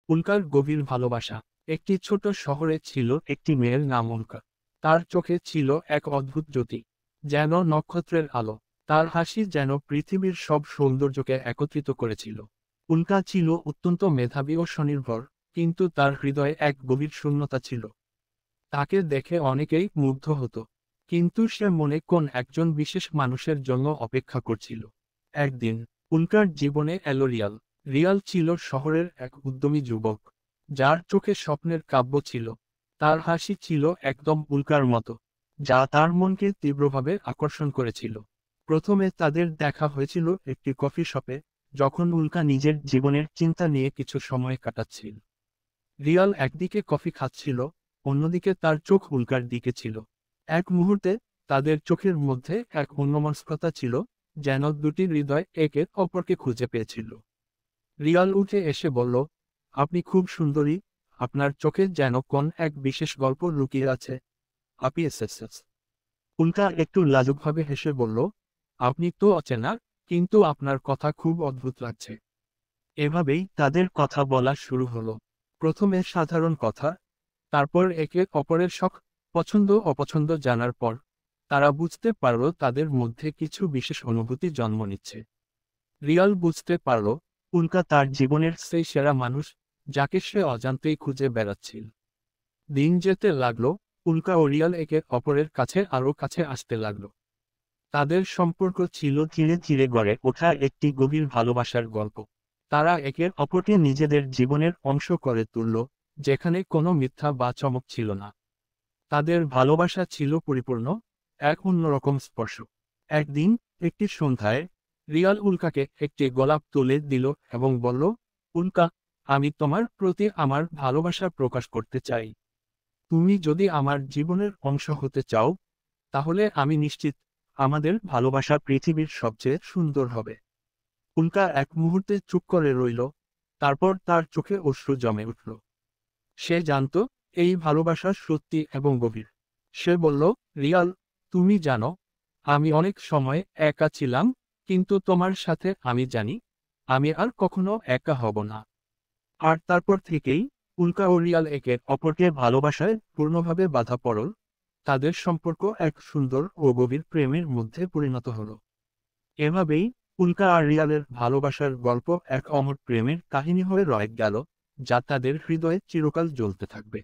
উল্কার গভীর ভালোবাসা। একটি ছোট শহরে ছিল একটি মেয়ের নাম উল্কা। তার চোখে ছিল এক অদ্ভুত জ্যোতি, যেন নক্ষত্রের আলো। তার হাসি যেন পৃথিবীর সব সৌন্দর্যকে একত্রিত করেছিল। উল্কা ছিল অত্যন্ত মেধাবী ও স্বনির্ভর, কিন্তু তার হৃদয়ে এক গভীর শূন্যতা ছিল। তাকে দেখে অনেকেই মুগ্ধ হতো, কিন্তু সে মনে কোন একজন বিশেষ মানুষের জন্য অপেক্ষা করছিল। একদিন উল্কার জীবনে এলো রিয়াল। রিয়াল ছিল শহরের এক উদ্যমী যুবক, যার চোখে স্বপ্নের কাব্য ছিল। তার হাসি ছিল একদম উল্কার মতো, যা তার মনকে তীব্রভাবে আকর্ষণ করেছিল। প্রথমে তাদের দেখা হয়েছিল একটি কফি শপে, যখন উল্কা নিজের জীবনের চিন্তা নিয়ে কিছু সময় কাটাচ্ছিল। রিয়াল একদিকে কফি খাচ্ছিল, অন্যদিকে তার চোখ উল্কার দিকে ছিল। এক মুহূর্তে তাদের চোখের মধ্যে এক অন্যমনস্কতা ছিল, যেন দুটি হৃদয় একে অপরকে খুঁজে পেয়েছিল। রিয়াল উঠে এসে বলল, আপনি খুব সুন্দরী, আপনার চোখে যেন কোন এক বিশেষ গল্প লুকিয়ে আছে। আপনি এসেছেন। উল্কা একটু লাজুকভাবে হেসে বলল, আপনি তো অচেনা, কিন্তু আপনার কথা খুব অদ্ভুত লাগছে। এভাবেই তাদের কথা বলা শুরু হলো। প্রথমে সাধারণ কথা, তারপর একে অপরের শখ, পছন্দ অপছন্দ জানার পর তারা বুঝতে পারল তাদের মধ্যে কিছু বিশেষ অনুভূতি জন্ম নিচ্ছে। রিয়াল বুঝতে পারল উল্কা তার জীবনের সেই সেরা মানুষ, যাকে সে অজান্তেই খুঁজে বেড়াচ্ছিল। দিন যেতে লাগলো, উল্কা ও রিয়াল একে অপরের কাছে আরও কাছে আসতে লাগলো। তাদের সম্পর্ক ছিল ধীরে ধীরে গড়ে ওঠা একটি গভীর ভালোবাসার গল্প। তারা একে অপরকে নিজেদের জীবনের অংশ করে তুলল, যেখানে কোনো মিথ্যা বা চমক ছিল না। তাদের ভালোবাসা ছিল পরিপূর্ণ, এক অন্যরকম স্পর্শ। একদিন একটি সন্ধ্যায় রিয়াল উল্কাকে একটি গোলাপ তুলে দিল এবং বলল, উল্কা, আমি তোমার প্রতি আমার ভালোবাসা প্রকাশ করতে চাই। তুমি যদি আমার জীবনের অংশ হতে চাও, তাহলে আমি নিশ্চিত আমাদের ভালোবাসা পৃথিবীর সবচেয়ে সুন্দর হবে। উল্কা এক মুহূর্তে চুপ করে রইল, তারপর তার চোখে অশ্রু জমে উঠল। সে জানত এই ভালোবাসা সত্যি এবং গভীর। সে বলল, রিয়াল, তুমি জানো, আমি অনেক সময় একা ছিলাম, কিন্তু তোমার সাথে আমি জানি আমি আর কখনো একা হব না। আর তারপর থেকেই উল্কা ও রিয়াল একে অপরকে ভালোবাসায় পূর্ণভাবে বাঁধা পড়ল। তাদের সম্পর্ক এক সুন্দর ও গভীর প্রেমের মধ্যে পরিণত হলো। এভাবেই উল্কা আর রিয়ালের ভালোবাসার গল্প এক অমর প্রেমের কাহিনী হয়ে রয়ে গেল, যা তাদের হৃদয়ে চিরকাল জ্বলতে থাকবে।